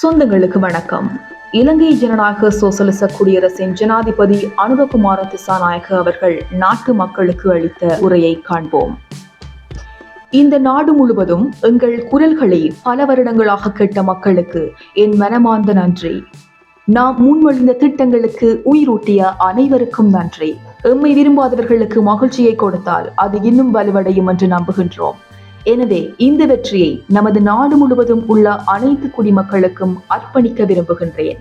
சொந்தங்களுக்கு வணக்கம். இலங்கை ஜனநாயக சோசலிச குடியரசின் ஜனாதிபதி அனுரகுமார திசாநாயக்க அவர்கள் நாட்டு மக்களுக்கு அளித்த உரையை காண்போம். இந்த நாடு முழுவதும் எங்கள் குரல்களை பல வருடங்களாக கேட்ட மக்களுக்கு என் மனமார்ந்த நன்றி. நாம் முன்மொழிந்த திட்டங்களுக்கு உயிரூட்டிய அனைவருக்கும் நன்றி. எம்மை விரும்பாதவர்களுக்கு மகிழ்ச்சியை கொடுத்தால் அது இன்னும் வலுவடையும் என்று நம்புகின்றோம். எனவே இந்த வெற்றியை நமது நாடு முழுவதும் உள்ள அனைத்து குடிமக்களுக்கும் அர்ப்பணிக்க விரும்புகின்றேன்.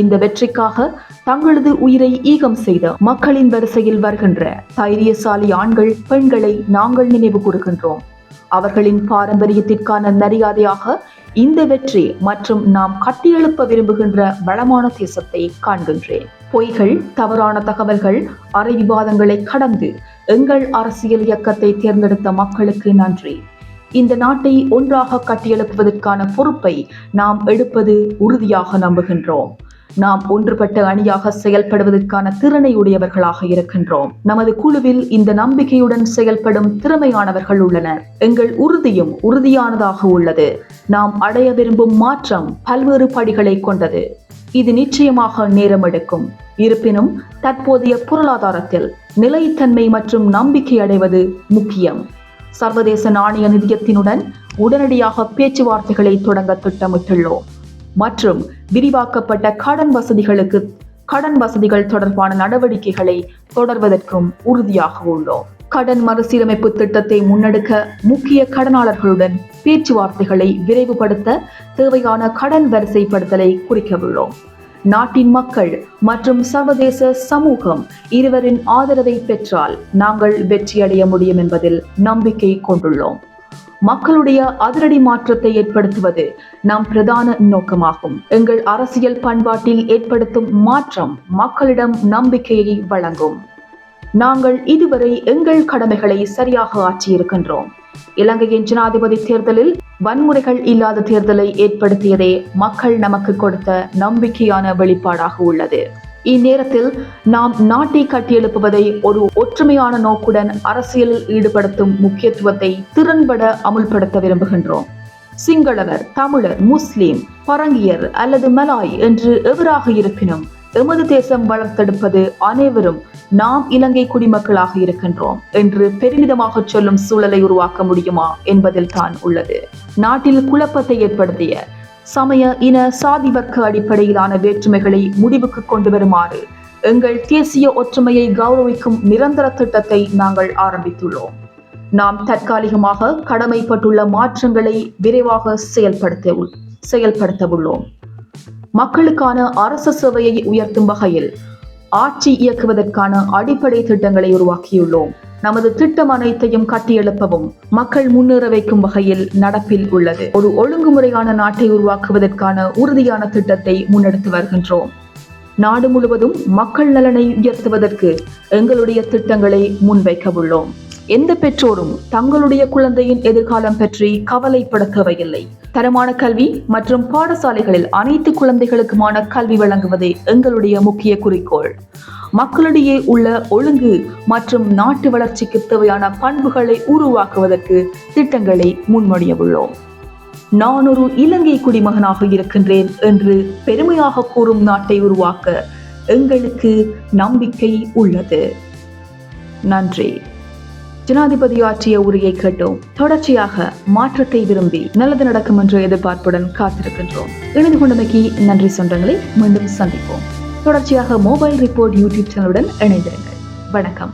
இந்த வெற்றிக்காக தங்களது உயிரை ஈகம் செய்த மக்களின் வரிசையில் வருகின்ற தைரியசாலி ஆண்கள் பெண்களை நாங்கள் நினைவு கூறுகின்றோம். அவர்களின் பாரம்பரியத்திற்கான மரியாதையாக இந்த வெற்றி மற்றும் நாம் கட்டியெழுப்ப விரும்புகின்ற வளமான தேசத்தை காண்கின்றேன். பொய்கள், தவறான தகவல்கள், அறைவிவாதங்களை கடந்து எங்கள் அரசியல் இயக்கத்தை தேர்ந்தெடுத்த மக்களுக்கு நன்றி. இந்த நாட்டை ஒன்றாக கட்டியெழுப்புவதற்கான பொறுப்பை நாம் எடுப்பது உறுதியாக நம்புகின்றோம். நாம் ஒன்றுபட்ட அணியாக செயல்படுவதற்கான திறனை உடையவர்களாக இருக்கின்றோம். நமது குழுவில் இந்த நம்பிக்கையுடன் செயல்படும் திறமையானவர்கள் உள்ளனர். எங்கள் உறுதியும் உறுதியானதாக உள்ளது. நாம் அடைய விரும்பும் மாற்றம் பல்வேறு படிகளை கொண்டது. இது நிச்சயமாக நேரம் எடுக்கும். இருப்பினும் தற்போதைய பொருளாதாரத்தில் நிலைத்தன்மை மற்றும் நம்பிக்கை அடைவது முக்கியம். சர்வதேச நாணய நிதியத்தினுடன் உடனடியாக பேச்சுவார்த்தைகளை தொடங்க திட்டமிட்டுள்ளோம் மற்றும் விரிவாக்கப்பட்ட கடன் வசதிகள் தொடர்பான நடவடிக்கைகளை தொடர்வதற்கும் உறுதியாக உள்ளோம். கடன் மறுசீரமைப்பு திட்டத்தை முன்னெடுக்க முக்கிய கடனாளர்களுடன் பேச்சுவார்த்தைகளை விரைவுபடுத்த தேவையான கடன் வரிசைப்படுத்தலை குறிக்கவுள்ளோம். நாட்டின் மக்கள் மற்றும் சர்வதேச சமூகம் இருவரின் ஆதரவை பெற்றால் நாங்கள் வெற்றியடைய முடியும் என்பதில் நம்பிக்கை கொண்டுள்ளோம். மக்களுடைய அதிரடி மாற்றத்தை ஏற்படுத்துவது நம் பிரதான நோக்கமாகும். எங்கள் அரசியல் பண்பாட்டில் ஏற்படுத்தும் மாற்றம் மக்களிடம் நம்பிக்கையை வழங்கும். நாங்கள் இதுவரை எங்கள் கடமைகளை சரியாக ஆற்றியிருக்கின்றோம். இலங்கையின் ஜனாதிபதி தேர்தலில் வன்முறைகள் இல்லாத தேர்தலை ஏற்படுத்தியதே மக்கள் நமக்கு கொடுத்த நம்பிக்கையான வெளிப்பாடாக உள்ளது. இந்நேரத்தில் நாம் நாட்டை கட்டியெழுப்புவதை ஒரு ஒற்றுமையான நோக்குடன் அரசியலில் ஈடுபடுத்தும் முக்கியத்துவத்தை திறன்பட அமுல்படுத்த விரும்புகின்றோம். சிங்களவர், தமிழர், முஸ்லிம், பரங்கியர் அல்லது மலாய் என்று எவராக இருப்பினும் எமது தேசம் வளர்த்தெடுப்பது அனைவரும் நாம் இலங்கை குடிமக்களாக இருக்கின்றோம் என்று பெருமிதமாக சொல்லும் சூழலை உருவாக்க முடியுமா என்பதில் தான் உள்ளது. நாட்டில் குழப்பத்தை ஏற்படுத்திய சமய, இன, சாதி, வர்க்க அடிப்படையிலான வேற்றுமைகளை முடிவுக்கு கொண்டு வருமாறு எங்கள் தேசிய ஒற்றுமையை கௌரவிக்கும் நிரந்தர திட்டத்தை நாங்கள் ஆரம்பித்துள்ளோம். நாம் தற்காலிகமாக கடமைப்பட்டுள்ள மாற்றங்களை விரைவாக செயல்படுத்த உள்ளோம். மக்களுக்கான அரசு சேவையை உயர்த்தும் வகையில் ஆட்சி இயக்குவதற்கான அடிப்படை திட்டங்களை உருவாக்கியுள்ளோம். நமது திட்டம் அனைத்தையும் கட்டியெழுப்பவும் மக்கள் முன்னேற வைக்கும் வகையில் நடப்பில் உள்ளது. ஒரு ஒழுங்குமுறையான நாட்டை உருவாக்குவதற்கான உறுதியான திட்டத்தை முன்னெடுத்து வருகின்றோம். நாடு முழுவதும் மக்கள் நலனை உயர்த்துவதற்கு எங்களுடைய திட்டங்களை முன்வைக்க உள்ளோம். எந்த பெற்றோரும் தங்களுடைய குழந்தையின் எதிர்காலம் பற்றி கவலைப்பட தேவையில்லை. தரமான கல்வி மற்றும் பாடசாலைகளில் அனைத்து குழந்தைகளுக்குமான கல்வி வழங்குவதே எங்களுடைய முக்கிய குறிக்கோள். மக்களிடையே உள்ள ஒழுங்கு மற்றும் நாட்டு வளர்ச்சிக்கு தேவையான பண்புகளை உருவாக்குவதற்கு திட்டங்களை முன்மொழிய உள்ளோம். நான் ஒரு இலங்கை குடிமகனாக இருக்கின்றேன் என்று பெருமையாக கூறும் நாட்டை உருவாக்க எங்களுக்கு நம்பிக்கை உள்ளது. நன்றி. ஜனாதிபதி ஆற்றிய உரையை கேட்டோம். தொடர்ச்சியாக மாற்றத்தை விரும்பி நல்லது நடக்கும் என்ற எதிர்பார்ப்புடன் காத்திருக்கின்றோம். இணைந்து கொண்டமைக்கு நன்றி சொந்தங்களை. மீண்டும் சந்திப்போம். தொடர்ச்சியாக மொபைல் ரிப்போர்ட் யூடியூப் சேனலுடன் இணைந்திருங்கள். வணக்கம்.